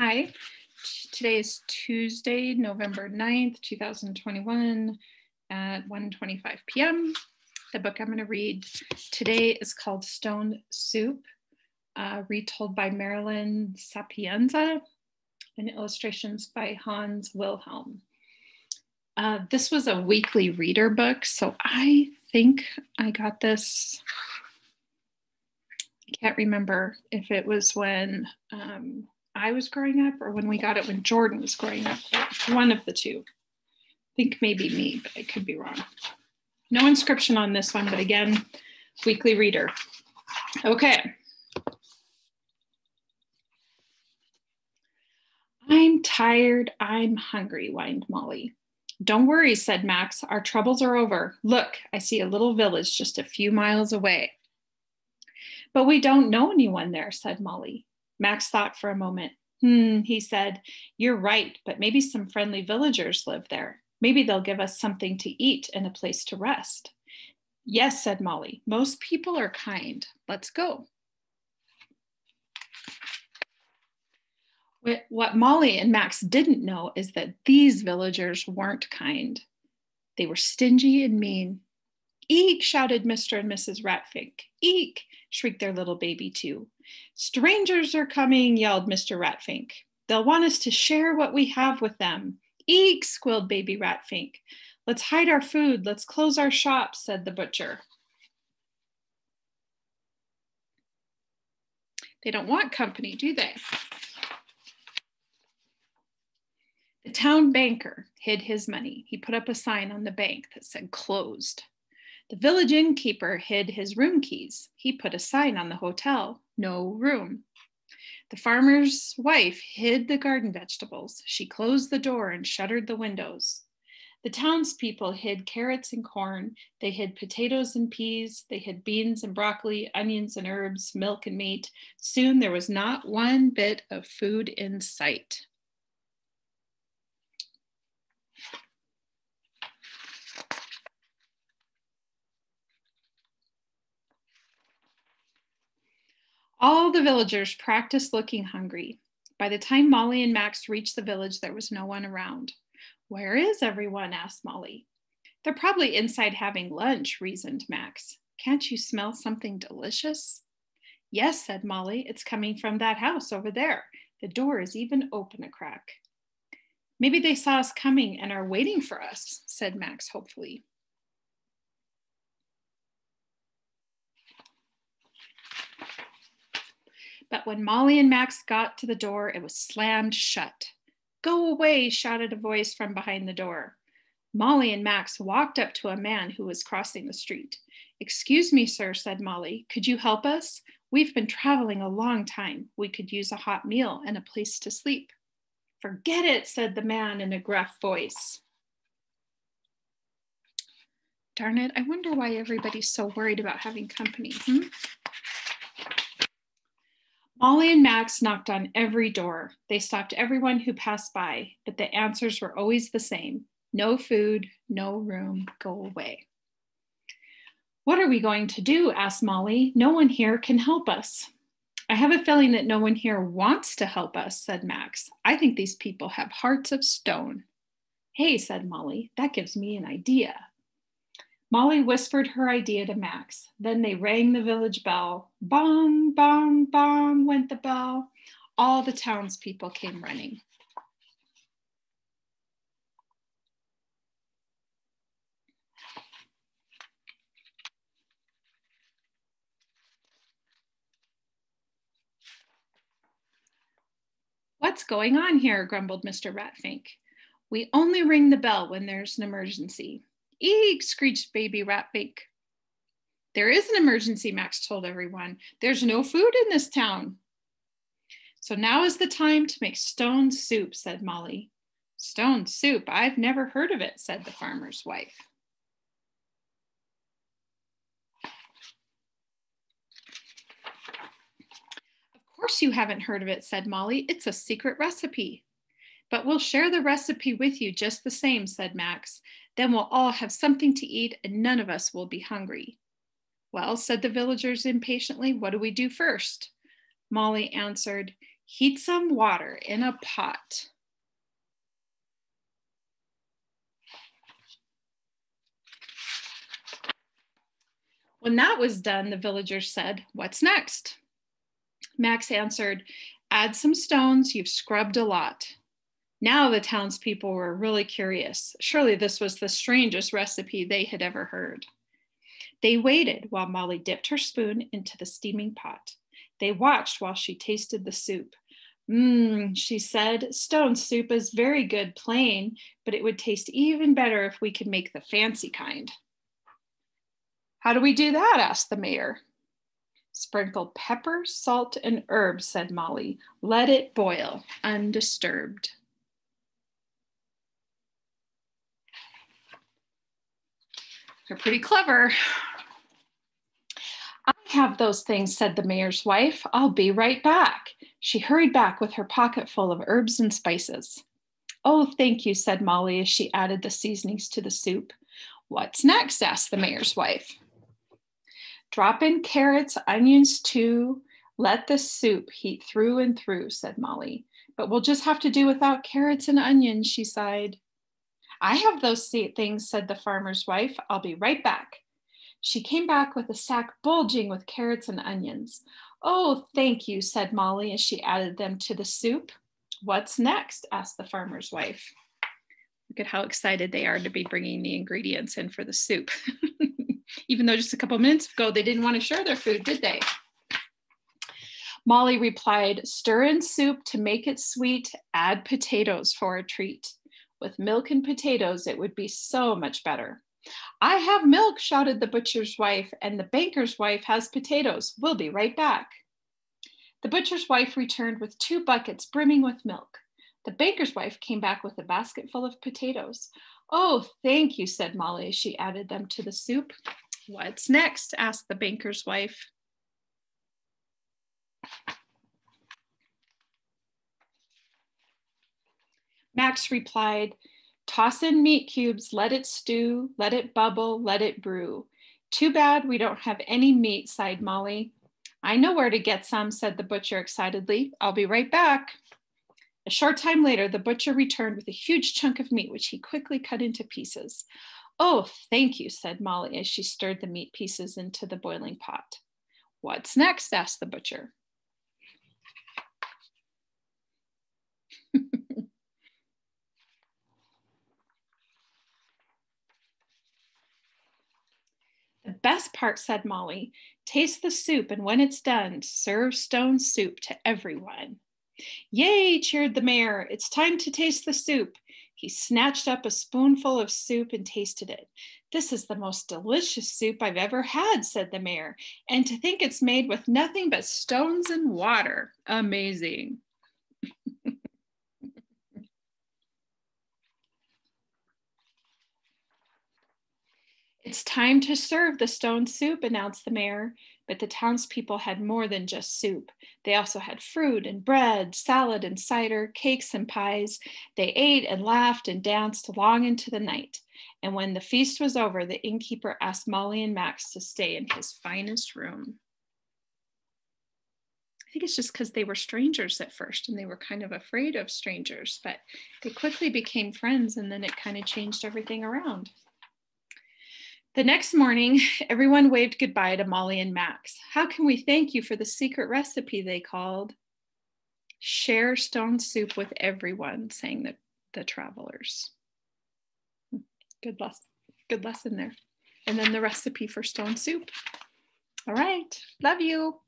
Hi, today is Tuesday, November 9th, 2021 at 1:25 p.m. The book I'm going to read today is called Stone Soup, retold by Marilyn Sapienza, and illustrations by Hans Wilhelm. This was a weekly reader book, so I think I got this. I can't remember if it was when I was growing up or when we got it when Jordan was growing up. One of the two. I think maybe me, but I could be wrong. No inscription on this one, but again, weekly reader. Okay. I'm tired, I'm hungry, whined Molly. Don't worry, said Max. Our troubles are over. Look, I see a little village just a few miles away. But we don't know anyone there, said Molly. Max thought for a moment. He said, you're right, but maybe some friendly villagers live there. Maybe they'll give us something to eat and a place to rest. Yes, said Molly. Most people are kind. Let's go. What Molly and Max didn't know is that these villagers weren't kind. They were stingy and mean. Eek, shouted Mr. and Mrs. Ratfink. Eek, shrieked their little baby too. Strangers are coming, yelled Mr. Ratfink. They'll want us to share what we have with them. Eek, squealed baby Ratfink. Let's hide our food. Let's close our shops, said the butcher. They don't want company, do they? The town banker hid his money. He put up a sign on the bank that said closed. The village innkeeper hid his room keys. He put a sign on the hotel, no room. The farmer's wife hid the garden vegetables. She closed the door and shuttered the windows. The townspeople hid carrots and corn. They hid potatoes and peas. They hid beans and broccoli, onions and herbs, milk and meat. Soon there was not one bit of food in sight. All the villagers practiced looking hungry. By the time Molly and Max reached the village, there was no one around. Where is everyone? Asked Molly. They're probably inside having lunch, reasoned Max. Can't you smell something delicious? Yes, said Molly. It's coming from that house over there. The door is even open a crack. Maybe they saw us coming and are waiting for us, said Max hopefully. But when Molly and Max got to the door, it was slammed shut. Go away, shouted a voice from behind the door. Molly and Max walked up to a man who was crossing the street. Excuse me, sir, said Molly. Could you help us? We've been traveling a long time. We could use a hot meal and a place to sleep. Forget it, said the man in a gruff voice. Darn it, I wonder why everybody's so worried about having company. Molly and Max knocked on every door. They stopped everyone who passed by, but the answers were always the same. No food, no room, go away. What are we going to do? Asked Molly. No one here can help us. I have a feeling that no one here wants to help us, said Max. I think these people have hearts of stone. Hey, said Molly, that gives me an idea. Molly whispered her idea to Max. Then they rang the village bell. Bong, bong, bong went the bell. All the townspeople came running. What's going on here? Grumbled Mr. Ratfink. We only ring the bell when there's an emergency. Eek, screeched baby Ratfink. There is an emergency, Max told everyone. There's no food in this town. So now is the time to make stone soup, said Molly. Stone soup? I've never heard of it, said the farmer's wife. Of course you haven't heard of it, said Molly. It's a secret recipe. But we'll share the recipe with you just the same, said Max. Then we'll all have something to eat and none of us will be hungry. Well, said the villagers impatiently, what do we do first? Molly answered, Heat some water in a pot. When that was done, the villagers said, "What's next?" Max answered, "Add some stones, you've scrubbed a lot." Now the townspeople were really curious. Surely this was the strangest recipe they had ever heard. They waited while Molly dipped her spoon into the steaming pot. They watched while she tasted the soup. She said, "Stone soup is very good plain, but it would taste even better if we could make the fancy kind." "How do we do that?" asked the mayor. "Sprinkle pepper, salt, and herbs," said Molly. "Let it boil undisturbed." They're pretty clever. "I have those things," said the mayor's wife. "I'll be right back." She hurried back with her pocket full of herbs and spices. "Oh, thank you," said Molly as she added the seasonings to the soup. "What's next?" asked the mayor's wife. "Drop in carrots, onions too. Let the soup heat through and through," said Molly. "But we'll just have to do without carrots and onions," she sighed. "I have those things," said the farmer's wife. "I'll be right back." She came back with a sack bulging with carrots and onions. "Oh, thank you," said Molly as she added them to the soup. "What's next?" asked the farmer's wife. Look at how excited they are to be bringing the ingredients in for the soup. Even though just a couple minutes ago, they didn't want to share their food, did they? Molly replied, "Stir in soup to make it sweet. Add potatoes for a treat. With milk and potatoes, it would be so much better." "I have milk," shouted the butcher's wife, "and the baker's wife has potatoes. We'll be right back." The butcher's wife returned with 2 buckets brimming with milk. The baker's wife came back with a basket full of potatoes. "Oh, thank you," said Molly as she added them to the soup. "What's next?" asked the baker's wife. Max replied, "Toss in meat cubes, let it stew, let it bubble, let it brew." "Too bad we don't have any meat," sighed Molly. "I know where to get some," said the butcher excitedly. "I'll be right back." A short time later, the butcher returned with a huge chunk of meat, which he quickly cut into pieces. "Oh, thank you," said Molly as she stirred the meat pieces into the boiling pot. "What's next?" asked the butcher. "The best part," said Molly. "Taste the soup, and when it's done, serve stone soup to everyone." "Yay!" cheered the mayor. "It's time to taste the soup." He snatched up a spoonful of soup and tasted it. "This is the most delicious soup I've ever had," said the mayor. "And to think it's made with nothing but stones and water. Amazing." "It's time to serve the stone soup," announced the mayor. But the townspeople had more than just soup. They also had fruit and bread, salad and cider, cakes and pies. They ate and laughed and danced long into the night. And when the feast was over, the innkeeper asked Molly and Max to stay in his finest room. I think it's just because they were strangers at first and they were kind of afraid of strangers, but they quickly became friends, and then it kind of changed everything around. The next morning, everyone waved goodbye to Molly and Max. "How can we thank you for the secret recipe?" they called. "Share stone soup with everyone," sang the travelers. Good lesson there. And then the recipe for stone soup. All right, love you.